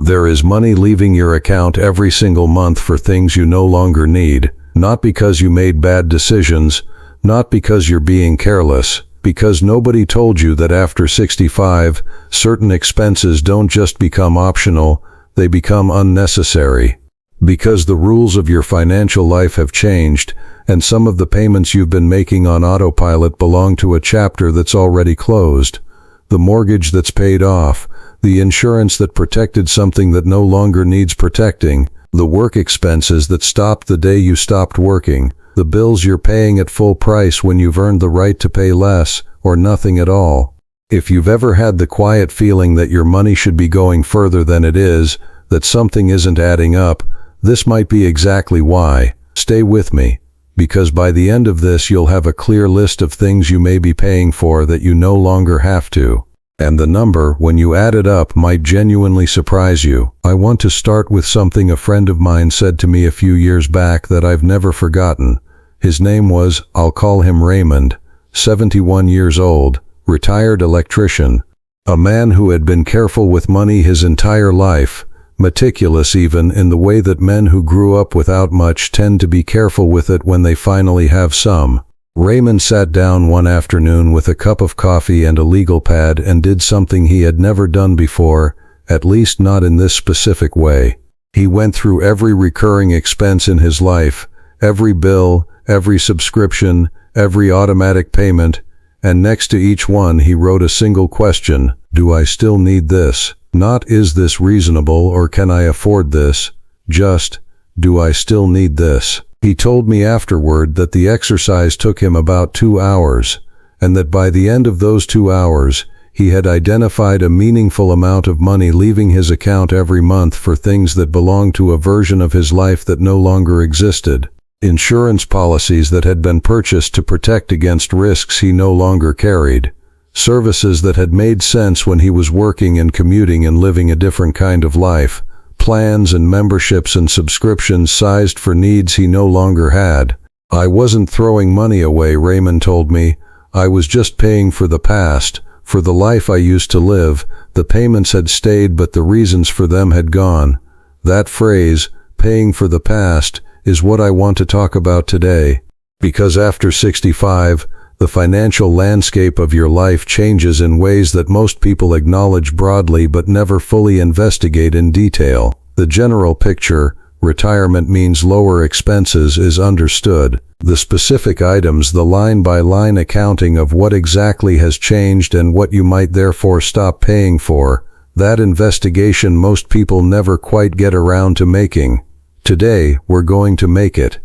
There is money leaving your account every single month for things you no longer need, not because you made bad decisions, not because you're being careless, because nobody told you that after 65, certain expenses don't just become optional, they become unnecessary. Because the rules of your financial life have changed, and some of the payments you've been making on autopilot belong to a chapter that's already closed. The mortgage that's paid off, the insurance that protected something that no longer needs protecting, the work expenses that stopped the day you stopped working, the bills you're paying at full price when you've earned the right to pay less, or nothing at all. If you've ever had the quiet feeling that your money should be going further than it is, that something isn't adding up, this might be exactly why. Stay with me, because by the end of this you'll have a clear list of things you may be paying for that you no longer have to. And the number, when you add it up, might genuinely surprise you. I want to start with something a friend of mine said to me a few years back that I've never forgotten. His name was, I'll call him Raymond, 71 years old, retired electrician, a man who had been careful with money his entire life, meticulous even in the way that men who grew up without much tend to be careful with it when they finally have some. Raymond sat down one afternoon with a cup of coffee and a legal pad and did something he had never done before, at least not in this specific way. He went through every recurring expense in his life, every bill, every subscription, every automatic payment, and next to each one he wrote a single question: do I still need this? Not is this reasonable or can I afford this? Just, do I still need this? He told me afterward that the exercise took him about 2 hours, and that by the end of those 2 hours, he had identified a meaningful amount of money leaving his account every month for things that belonged to a version of his life that no longer existed. Insurance policies that had been purchased to protect against risks he no longer carried. Services that had made sense when he was working and commuting and living a different kind of life. Plans and memberships and subscriptions sized for needs he no longer had. I wasn't throwing money away, Raymond told me. I was just paying for the past, for the life I used to live. The payments had stayed, but the reasons for them had gone. That phrase, paying for the past, is what I want to talk about today. Because after 65, the financial landscape of your life changes in ways that most people acknowledge broadly but never fully investigate in detail. The general picture, retirement means lower expenses, is understood. The specific items, the line-by-line accounting of what exactly has changed and what you might therefore stop paying for, that investigation most people never quite get around to making. Today, we're going to make it.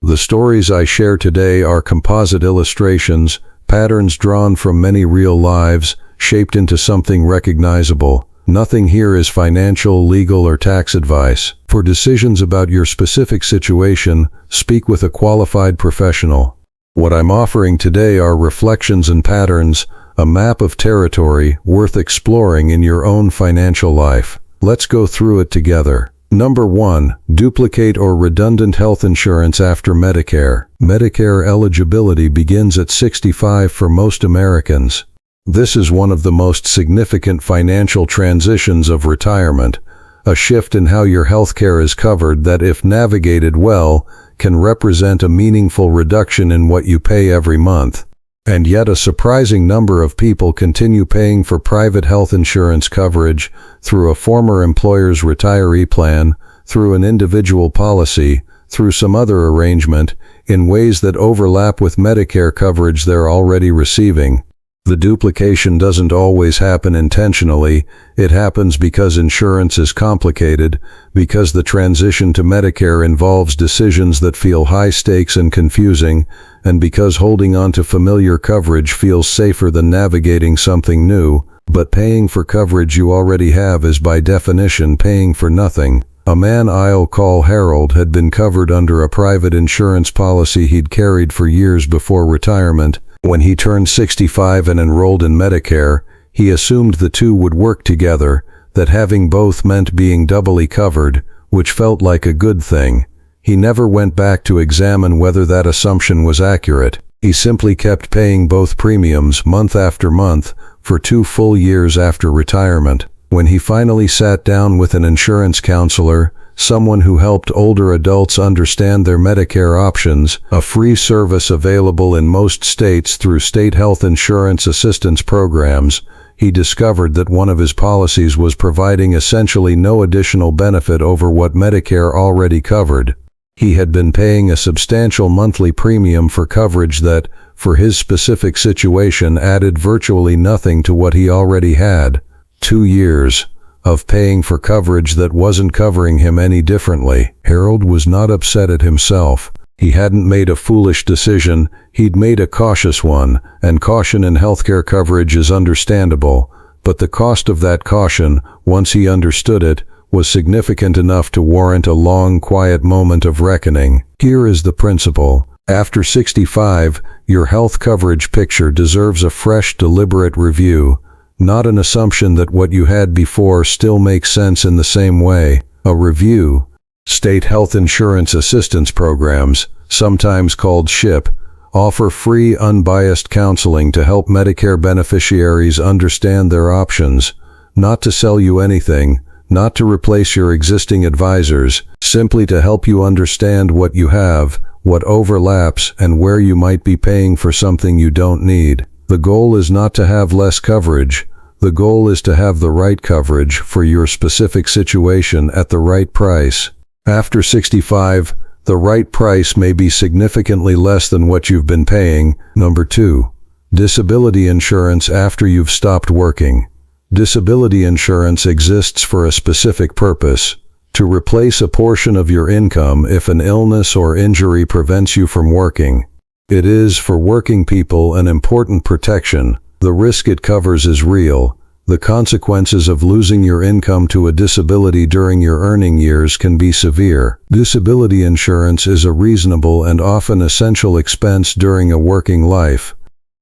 The stories I share today are composite illustrations, patterns drawn from many real lives, shaped into something recognizable. Nothing here is financial, legal, or tax advice. For decisions about your specific situation, speak with a qualified professional. What I'm offering today are reflections and patterns, a map of territory worth exploring in your own financial life. Let's go through it together. Number 1. Duplicate or redundant health insurance after Medicare. Medicare eligibility begins at 65 for most Americans. This is one of the most significant financial transitions of retirement, a shift in how your health care is covered that, if navigated well, can represent a meaningful reduction in what you pay every month. And yet a surprising number of people continue paying for private health insurance coverage through a former employer's retiree plan, through an individual policy, through some other arrangement, in ways that overlap with Medicare coverage they're already receiving. The duplication doesn't always happen intentionally. It happens because insurance is complicated, because the transition to Medicare involves decisions that feel high stakes and confusing, and because holding on to familiar coverage feels safer than navigating something new. But paying for coverage you already have is by definition paying for nothing. A man I'll call Harold had been covered under a private insurance policy he'd carried for years before retirement. When he turned 65 and enrolled in Medicare, he assumed the two would work together, that having both meant being doubly covered, which felt like a good thing. He never went back to examine whether that assumption was accurate. He simply kept paying both premiums month after month for 2 full years after retirement. When he finally sat down with an insurance counselor, someone who helped older adults understand their Medicare options, a free service available in most states through state health insurance assistance programs, he discovered that one of his policies was providing essentially no additional benefit over what Medicare already covered. He had been paying a substantial monthly premium for coverage that, for his specific situation, added virtually nothing to what he already had. 2 years of paying for coverage that wasn't covering him any differently. Harold was not upset at himself. He hadn't made a foolish decision, he'd made a cautious one, and caution in healthcare coverage is understandable, but the cost of that caution, once he understood it, was significant enough to warrant a long, quiet moment of reckoning. Here is the principle. After 65, your health coverage picture deserves a fresh, deliberate review. Not an assumption that what you had before still makes sense in the same way. A review. State health insurance assistance programs, sometimes called SHIP, offer free, unbiased counseling to help Medicare beneficiaries understand their options, not to sell you anything, not to replace your existing advisors, simply to help you understand what you have, what overlaps, and where you might be paying for something you don't need. The goal is not to have less coverage. The goal is to have the right coverage for your specific situation at the right price. After 65, the right price may be significantly less than what you've been paying. Number 2. Disability insurance after you've stopped working. Disability insurance exists for a specific purpose: to replace a portion of your income if an illness or injury prevents you from working. It is, for working people, an important protection. The risk it covers is real. The consequences of losing your income to a disability during your earning years can be severe. Disability insurance is a reasonable and often essential expense during a working life.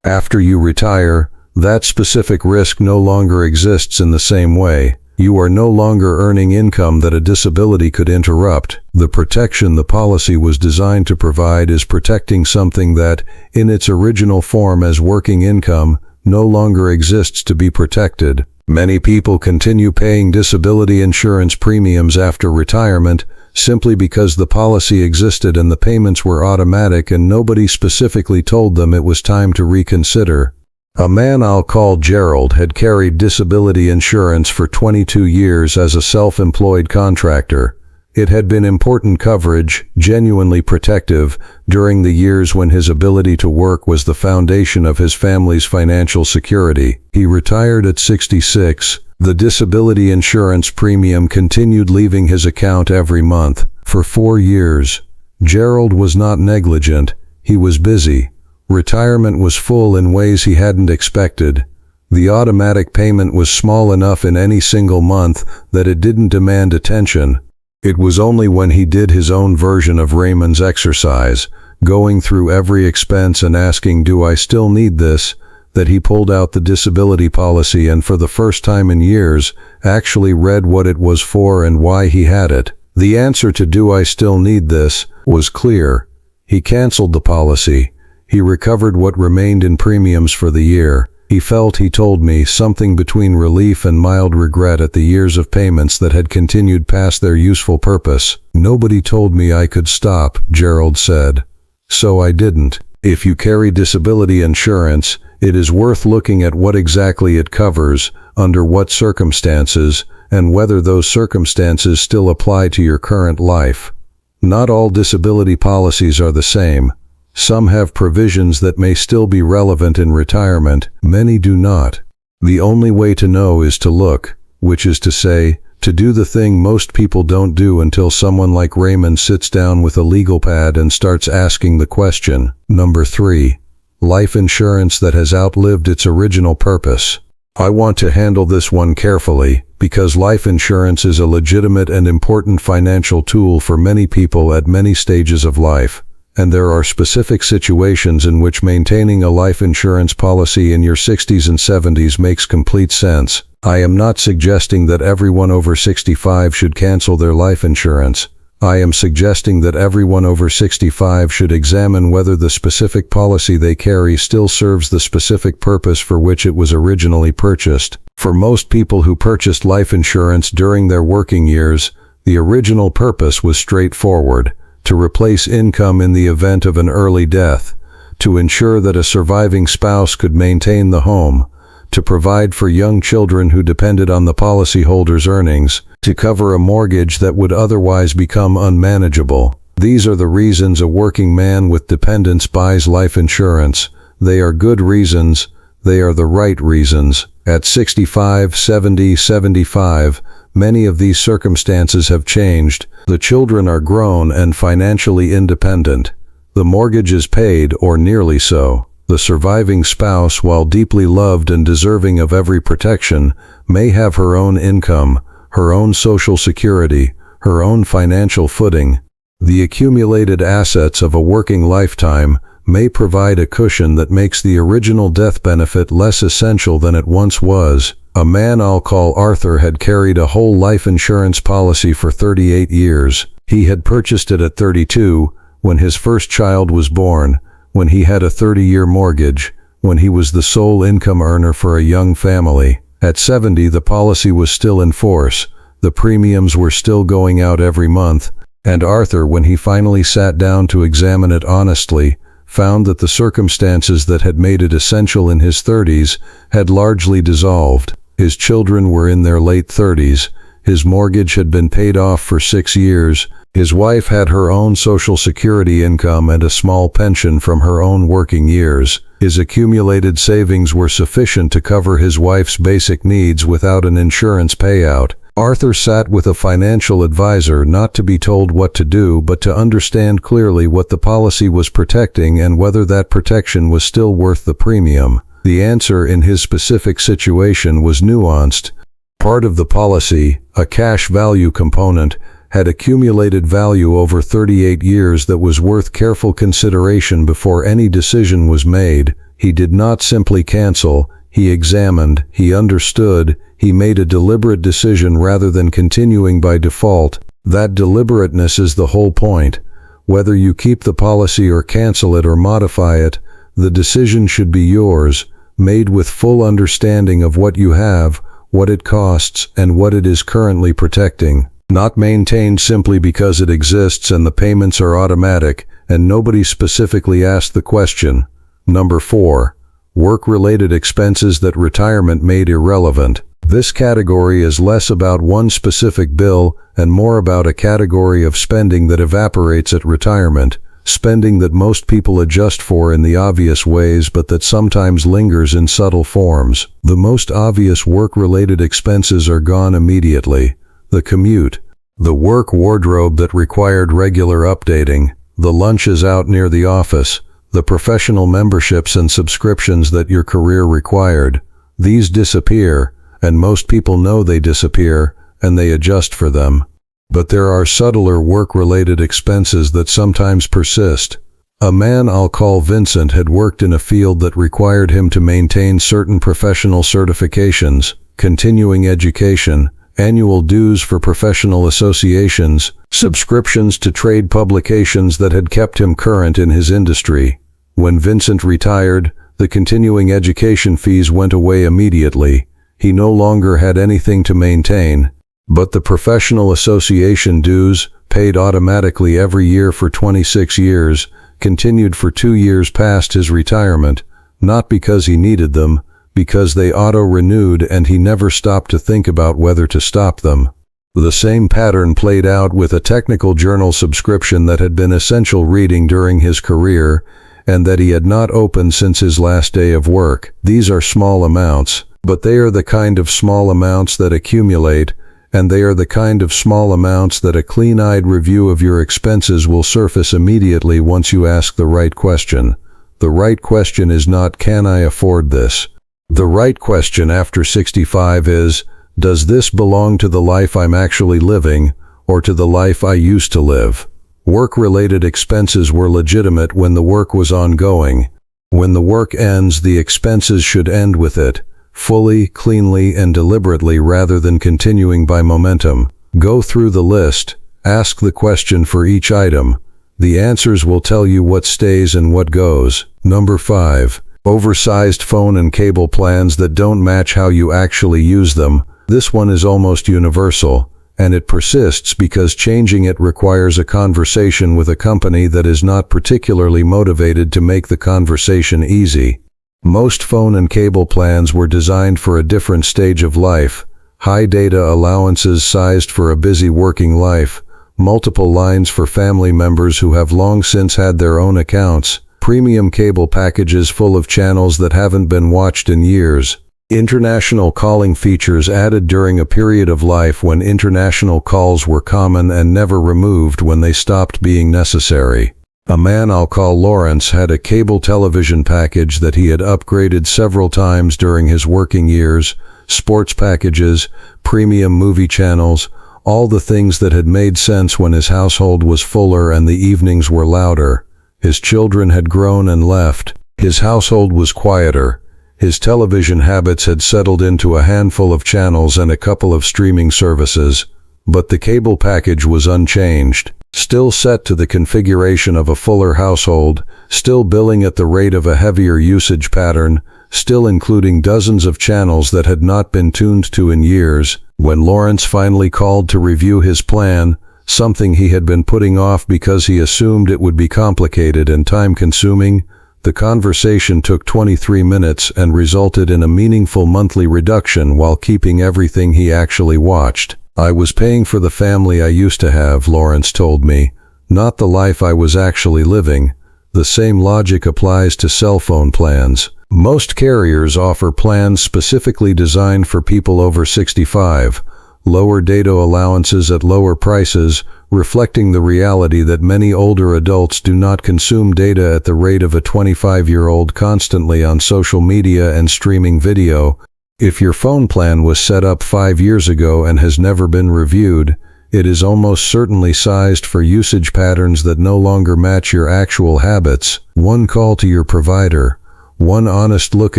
After you retire, that specific risk no longer exists in the same way. You are no longer earning income that a disability could interrupt. The protection the policy was designed to provide is protecting something that, in its original form as working income, no longer exists to be protected. Many people continue paying disability insurance premiums after retirement simply because the policy existed and the payments were automatic and nobody specifically told them it was time to reconsider. A man I'll call Gerald had carried disability insurance for 22 years as a self-employed contractor. It had been important coverage, genuinely protective, during the years when his ability to work was the foundation of his family's financial security. He retired at 66. The disability insurance premium continued leaving his account every month. For 4 years, Gerald was not negligent, he was busy. Retirement was full in ways he hadn't expected. The automatic payment was small enough in any single month that it didn't demand attention. It was only when he did his own version of Raymond's exercise, going through every expense and asking, "Do I still need this?" that he pulled out the disability policy and, for the first time in years, actually read what it was for and why he had it. The answer to "Do I still need this?" was clear. He canceled the policy. He recovered what remained in premiums for the year. He felt, he told me, something between relief and mild regret at the years of payments that had continued past their useful purpose. "Nobody told me I could stop," Gerald said. "So I didn't." If you carry disability insurance, it is worth looking at what exactly it covers, under what circumstances, and whether those circumstances still apply to your current life. Not all disability policies are the same. Some have provisions that may still be relevant in retirement, many do not. The only way to know is to look, which is to say, to do the thing most people don't do until someone like Raymond sits down with a legal pad and starts asking the question. Number 3. Life insurance that has outlived its original purpose. I want to handle this one carefully, because life insurance is a legitimate and important financial tool for many people at many stages of life. And there are specific situations in which maintaining a life insurance policy in your 60s and 70s makes complete sense. I am not suggesting that everyone over 65 should cancel their life insurance. I am suggesting that everyone over 65 should examine whether the specific policy they carry still serves the specific purpose for which it was originally purchased. For most people who purchased life insurance during their working years, the original purpose was straightforward: to replace income in the event of an early death, to ensure that a surviving spouse could maintain the home, to provide for young children who depended on the policyholder's earnings, to cover a mortgage that would otherwise become unmanageable. These are the reasons a working man with dependents buys life insurance. They are good reasons. They are the right reasons. At 65, 70, 75, many of these circumstances have changed. The children are grown and financially independent. The mortgage is paid, or nearly so. The surviving spouse, while deeply loved and deserving of every protection, may have her own income, her own social security, her own financial footing. The accumulated assets of a working lifetime may provide a cushion that makes the original death benefit less essential than it once was. A man I'll call Arthur had carried a whole life insurance policy for 38 years. He had purchased it at 32, when his first child was born, when he had a 30-year mortgage, when he was the sole income earner for a young family. At 70, the policy was still in force. The premiums were still going out every month, and Arthur, when he finally sat down to examine it honestly, found that the circumstances that had made it essential in his 30s had largely dissolved. His children were in their late 30s. His mortgage had been paid off for 6 years. His wife had her own Social Security income and a small pension from her own working years. His accumulated savings were sufficient to cover his wife's basic needs without an insurance payout. Arthur sat with a financial advisor, not to be told what to do, but to understand clearly what the policy was protecting and whether that protection was still worth the premium. The answer in his specific situation was nuanced. Part of the policy, a cash value component, had accumulated value over 38 years that was worth careful consideration before any decision was made. He did not simply cancel. He examined, he understood, he made a deliberate decision rather than continuing by default. That deliberateness is the whole point. Whether you keep the policy or cancel it or modify it, the decision should be yours, made with full understanding of what you have, what it costs, and what it is currently protecting. Not maintained simply because it exists and the payments are automatic, and nobody specifically asked the question. Number 4. Work-related expenses that retirement made irrelevant. This category is less about one specific bill and more about a category of spending that evaporates at retirement, spending that most people adjust for in the obvious ways but that sometimes lingers in subtle forms. The most obvious work-related expenses are gone immediately. The commute, the work wardrobe that required regular updating, the lunches out near the office, the professional memberships and subscriptions that your career required. These disappear, and most people know they disappear, and they adjust for them. But there are subtler work-related expenses that sometimes persist. A man I'll call Vincent had worked in a field that required him to maintain certain professional certifications, continuing education, annual dues for professional associations, subscriptions to trade publications that had kept him current in his industry. When Vincent retired, the continuing education fees went away immediately. He no longer had anything to maintain, but the professional association dues, paid automatically every year for 26 years, continued for 2 years past his retirement, not because he needed them, because they auto-renewed and he never stopped to think about whether to stop them. The same pattern played out with a technical journal subscription that had been essential reading during his career and that he had not opened since his last day of work. These are small amounts, but they are the kind of small amounts that accumulate, and they are the kind of small amounts that a clean-eyed review of your expenses will surface immediately once you ask the right question. The right question is not, "Can I afford this?" The right question after 65 is, does this belong to the life I'm actually living, or to the life I used to live? Work-related expenses were legitimate when the work was ongoing. When the work ends, the expenses should end with it, fully, cleanly, and deliberately rather than continuing by momentum. Go through the list, Ask the question for each item. The answers will tell you what stays and what goes. Number 5. Oversized phone and cable plans that don't match how you actually use them. This one is almost universal, and it persists because changing it requires a conversation with a company that is not particularly motivated to make the conversation easy. Most phone and cable plans were designed for a different stage of life. High data allowances sized for a busy working life, multiple lines for family members who have long since had their own accounts, premium cable packages full of channels that haven't been watched in years, international calling features added during a period of life when international calls were common and never removed when they stopped being necessary. A man I'll call Lawrence had a cable television package that he had upgraded several times during his working years, sports packages, premium movie channels, all the things that had made sense when his household was fuller and the evenings were louder. His children had grown and left. His household was quieter. His television habits had settled into a handful of channels and a couple of streaming services. But the cable package was unchanged, still set to the configuration of a fuller household, still billing at the rate of a heavier usage pattern, still including dozens of channels that had not been tuned to in years. When Lawrence finally called to review his plan, something he had been putting off because he assumed it would be complicated and time-consuming, the conversation took 23 minutes and resulted in a meaningful monthly reduction while keeping everything he actually watched. I was paying for the family I used to have, Lawrence told me, not the life I was actually living. The same logic applies to cell phone plans. Most carriers offer plans specifically designed for people over 65, lower data allowances at lower prices, reflecting the reality that many older adults do not consume data at the rate of a 25-year-old constantly on social media and streaming video. If your phone plan was set up 5 years ago and has never been reviewed, it is almost certainly sized for usage patterns that no longer match your actual habits. One call to your provider, one honest look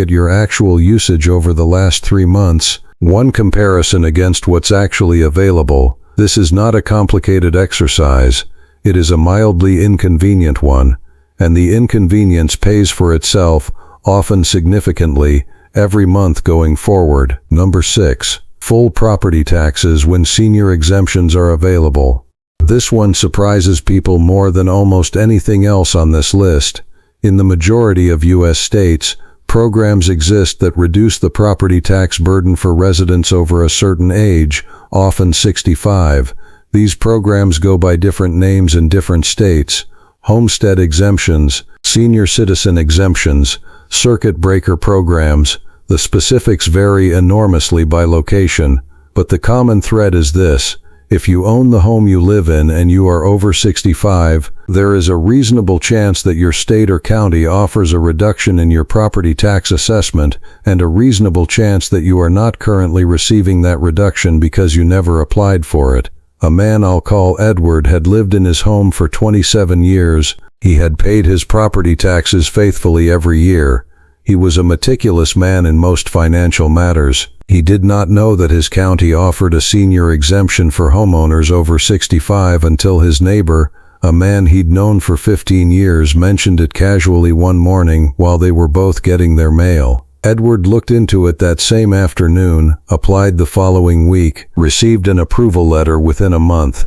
at your actual usage over the last 3 months, one comparison against what's actually available. This is not a complicated exercise. It is a mildly inconvenient one, and the inconvenience pays for itself, often significantly, every month going forward. Number 6. Full property taxes when senior exemptions are available. This one surprises people more than almost anything else on this list. In the majority of U.S. states, programs exist that reduce the property tax burden for residents over a certain age, often 65. These programs go by different names in different states: homestead exemptions, senior citizen exemptions, circuit breaker programs. The specifics vary enormously by location, but the common thread is this: if you own the home you live in and you are over 65, there is a reasonable chance that your state or county offers a reduction in your property tax assessment, and a reasonable chance that you are not currently receiving that reduction because you never applied for it. A man I'll call Edward had lived in his home for 27 years. He had paid his property taxes faithfully every year. He was a meticulous man in most financial matters. He did not know that his county offered a senior exemption for homeowners over 65 until his neighbor, a man he'd known for 15 years, mentioned it casually one morning while they were both getting their mail. Edward looked into it that same afternoon, applied the following week, received an approval letter within a month.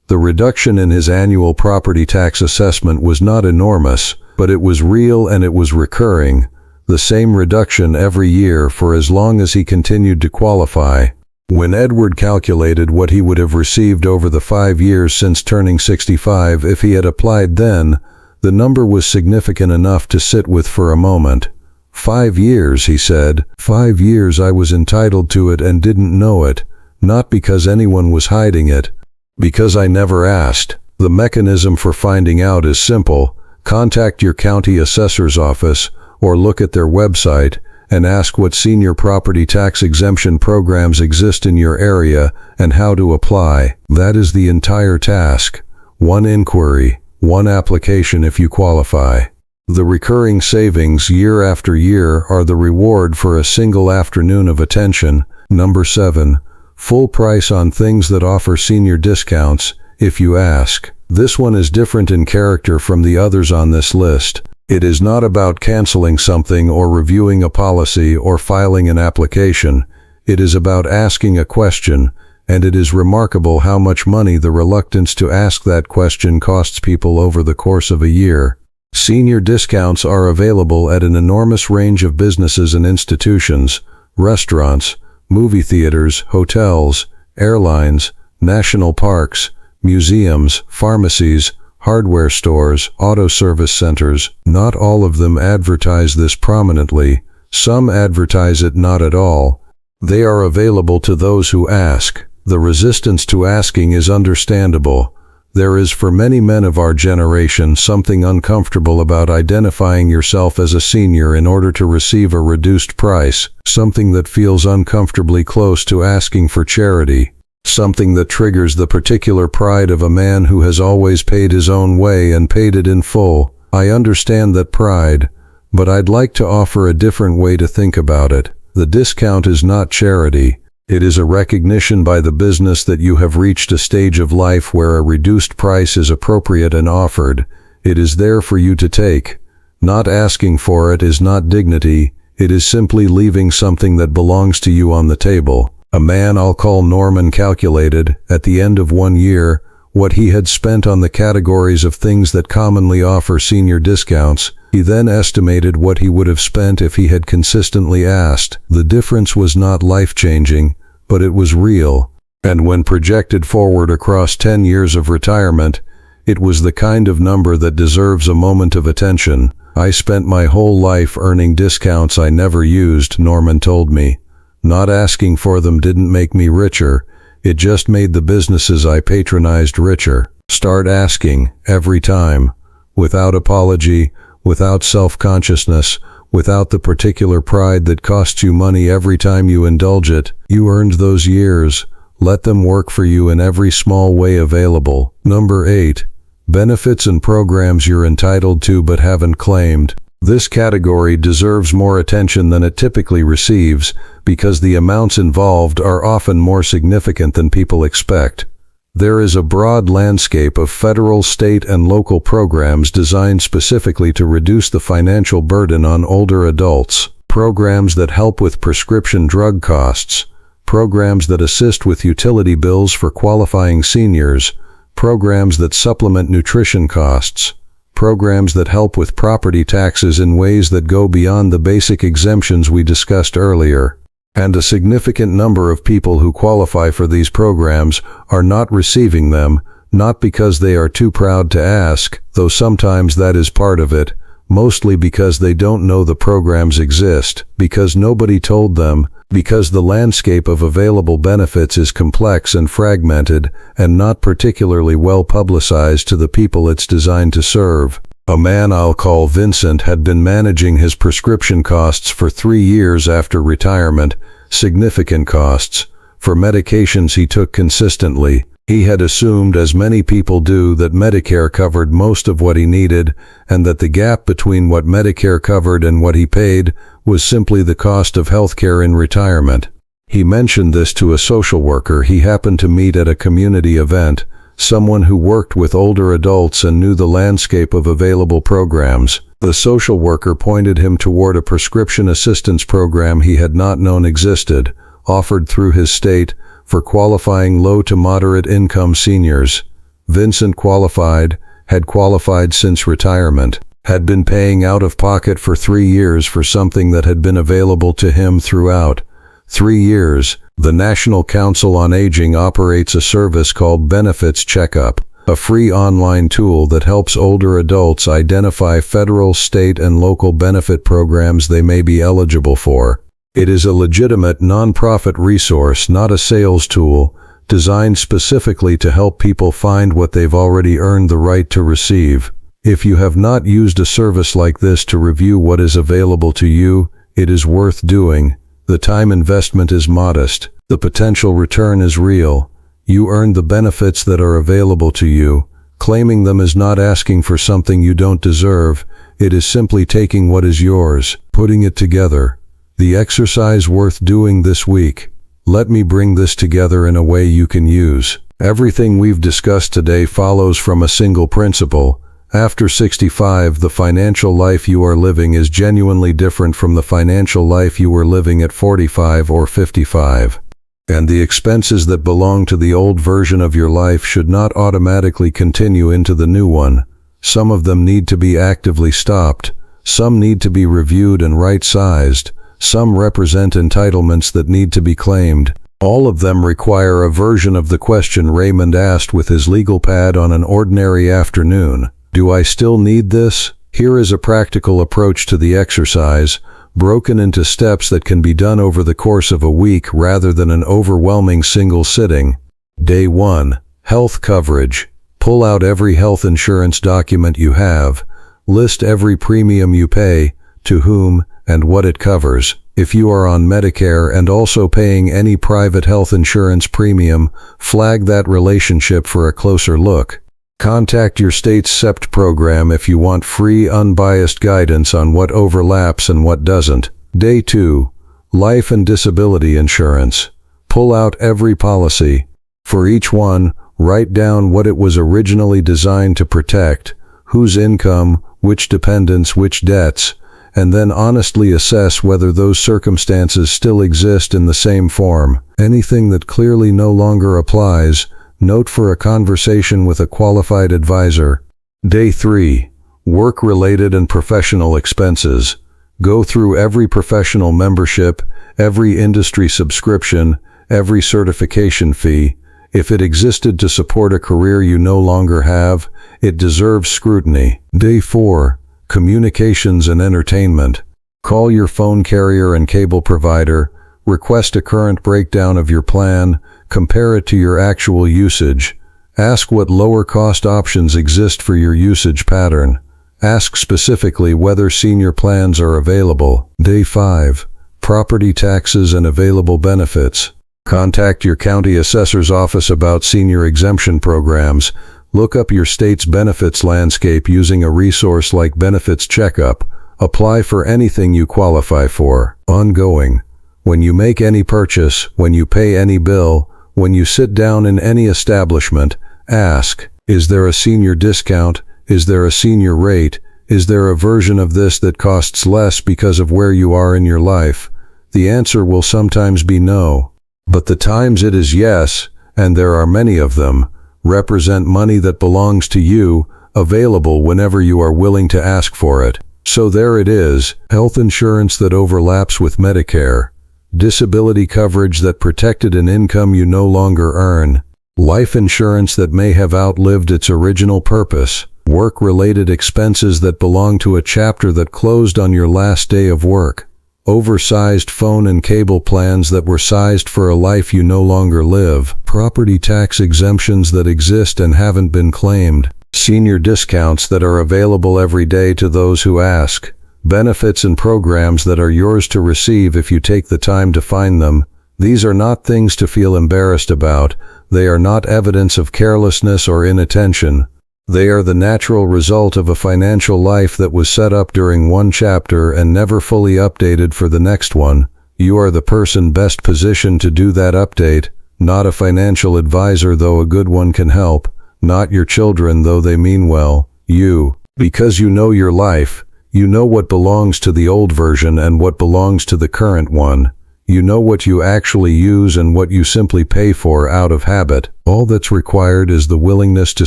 The reduction in his annual property tax assessment was not enormous, but it was real and it was recurring. The same reduction every year for as long as he continued to qualify. When Edward calculated what he would have received over the 5 years since turning 65 if he had applied then, the number was significant enough to sit with for a moment. 5 years, he said. 5 years I was entitled to it and didn't know it, not because anyone was hiding it, because I never asked. The mechanism for finding out is simple. Contact your county assessor's office, or look at their website, and ask what senior property tax exemption programs exist in your area and how to apply. That is the entire task. One inquiry, one application if you qualify. The recurring savings year after year are the reward for a single afternoon of attention. Number 7. Full price on things that offer senior discounts. if you ask. This one is different in character from the others on this list. It is not about canceling something or reviewing a policy or filing an application. It is about asking a question, and it is remarkable how much money the reluctance to ask that question costs people over the course of a year. Senior discounts are available at an enormous range of businesses and institutions, restaurants, movie theaters, hotels, airlines, national parks, museums, pharmacies, hardware stores, auto service centers. Not all of them advertise this prominently. Some advertise it not at all. They are available to those who ask. The resistance to asking is understandable. There is for many men of our generation something uncomfortable about identifying yourself as a senior in order to receive a reduced price, something that feels uncomfortably close to asking for charity, something that triggers the particular pride of a man who has always paid his own way and paid it in full. I understand that pride, but I'd like to offer a different way to think about it. The discount is not charity. It is a recognition by the business that you have reached a stage of life where a reduced price is appropriate and offered. It is there for you to take. Not asking for it is not dignity. It is simply leaving something that belongs to you on the table. A man I'll call Norman calculated, at the end of 1 year, what he had spent on the categories of things that commonly offer senior discounts. He then estimated what he would have spent if he had consistently asked. The difference was not life-changing, but it was real. And when projected forward across 10 years of retirement, it was the kind of number that deserves a moment of attention. I spent my whole life earning discounts I never used, Norman told me. Not asking for them didn't make me richer. It just made the businesses I patronized richer. Start asking, every time. Without apology, without self-consciousness, without the particular pride that costs you money every time you indulge it. You earned those years. Let them work for you in every small way available. Number 8. Benefits and programs you're entitled to but haven't claimed. This category deserves more attention than it typically receives because the amounts involved are often more significant than people expect. There is a broad landscape of federal, state, and local programs designed specifically to reduce the financial burden on older adults. Programs that help with prescription drug costs, programs that assist with utility bills for qualifying seniors, programs that supplement nutrition costs, programs that help with property taxes in ways that go beyond the basic exemptions we discussed earlier. And a significant number of people who qualify for these programs are not receiving them, not because they are too proud to ask, though sometimes that is part of it, mostly because they don't know the programs exist, because nobody told them, because the landscape of available benefits is complex and fragmented and not particularly well publicized to the people it's designed to serve. A man I'll call Vincent had been managing his prescription costs for 3 years after retirement, significant costs, for medications he took consistently. He had assumed, as many people do, that Medicare covered most of what he needed, and that the gap between what Medicare covered and what he paid was simply the cost of healthcare in retirement. He mentioned this to a social worker he happened to meet at a community event, someone who worked with older adults and knew the landscape of available programs. The social worker pointed him toward a prescription assistance program he had not known existed, offered through his state, for qualifying low to moderate income seniors. Vincent qualified, had qualified since retirement, had been paying out of pocket for 3 years for something that had been available to him throughout 3 years. The National Council on Aging operates a service called Benefits Checkup, a free online tool that helps older adults identify federal, state, and local benefit programs they may be eligible for. It is a legitimate nonprofit resource, not a sales tool, designed specifically to help people find what they've already earned the right to receive. If you have not used a service like this to review what is available to you, it is worth doing. The time investment is modest. The potential return is real. You earn the benefits that are available to you. Claiming them is not asking for something you don't deserve. It is simply taking what is yours, putting it together. The exercise worth doing this week. Let me bring this together in a way you can use. Everything we've discussed today follows from a single principle. After 65, the financial life you are living is genuinely different from the financial life you were living at 45 or 55. And the expenses that belong to the old version of your life should not automatically continue into the new one. Some of them need to be actively stopped. Some need to be reviewed and right-sized. Some represent entitlements that need to be claimed. All of them require a version of the question Raymond asked with his legal pad on an ordinary afternoon. Do I still need this? Here is a practical approach to the exercise, broken into steps that can be done over the course of a week rather than an overwhelming single sitting. Day 1. Health coverage. Pull out every health insurance document you have. List every premium you pay, to whom, and what it covers. If you are on Medicare and also paying any private health insurance premium, flag that relationship for a closer look. Contact your state's SEPT program if you want free, unbiased guidance on what overlaps and what doesn't. Day 2. Life and disability insurance. Pull out every policy. For each one, write down what it was originally designed to protect, whose income, which dependents, which debts, and then honestly assess whether those circumstances still exist in the same form. Anything that clearly no longer applies, note for a conversation with a qualified advisor. Day 3. Work-related and professional expenses. Go through every professional membership, every industry subscription, every certification fee. If it existed to support a career you no longer have, it deserves scrutiny. Day 4. Communications and entertainment. Call your phone carrier and cable provider, request a current breakdown of your plan, compare it to your actual usage. Ask what lower-cost options exist for your usage pattern. Ask specifically whether senior plans are available. Day 5. Property taxes and available benefits. Contact your county assessor's office about senior exemption programs. Look up your state's benefits landscape using a resource like Benefits Checkup. Apply for anything you qualify for. Ongoing. When you make any purchase, when you pay any bill, when you sit down in any establishment, ask, is there a senior discount? Is there a senior rate? Is there a version of this that costs less because of where you are in your life? The answer will sometimes be no. But the times it is yes, and there are many of them, represent money that belongs to you, available whenever you are willing to ask for it. So there it is, health insurance that overlaps with Medicare, disability coverage that protected an income you no longer earn, life insurance that may have outlived its original purpose, work-related expenses that belong to a chapter that closed on your last day of work, oversized phone and cable plans that were sized for a life you no longer live, property tax exemptions that exist and haven't been claimed, senior discounts that are available every day to those who ask, benefits and programs that are yours to receive if you take the time to find them. These are not things to feel embarrassed about. They are not evidence of carelessness or inattention. They are the natural result of a financial life that was set up during one chapter and never fully updated for the next one. You are the person best positioned to do that update, not a financial advisor, though a good one can help, not your children, though they mean well. You, because you know your life, you know what belongs to the old version and what belongs to the current one. You know what you actually use and what you simply pay for out of habit. All that's required is the willingness to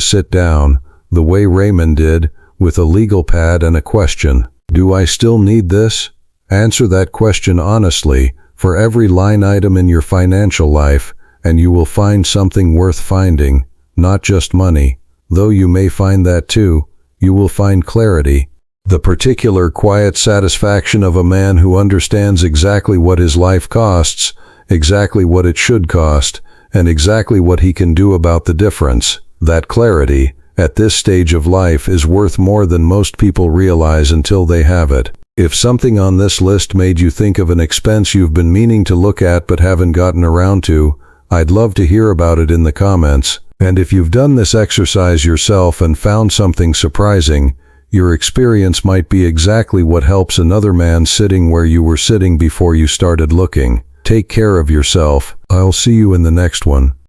sit down, the way Raymond did, with a legal pad and a question. Do I still need this? Answer that question honestly for every line item in your financial life, and you will find something worth finding, not just money. Though you may find that too, you will find clarity. The particular quiet satisfaction of a man who understands exactly what his life costs, exactly what it should cost, and exactly what he can do about the difference. That clarity, at this stage of life, is worth more than most people realize until they have it. If something on this list made you think of an expense you've been meaning to look at but haven't gotten around to, I'd love to hear about it in the comments. And if you've done this exercise yourself and found something surprising, your experience might be exactly what helps another man sitting where you were sitting before you started looking. Take care of yourself. I'll see you in the next one.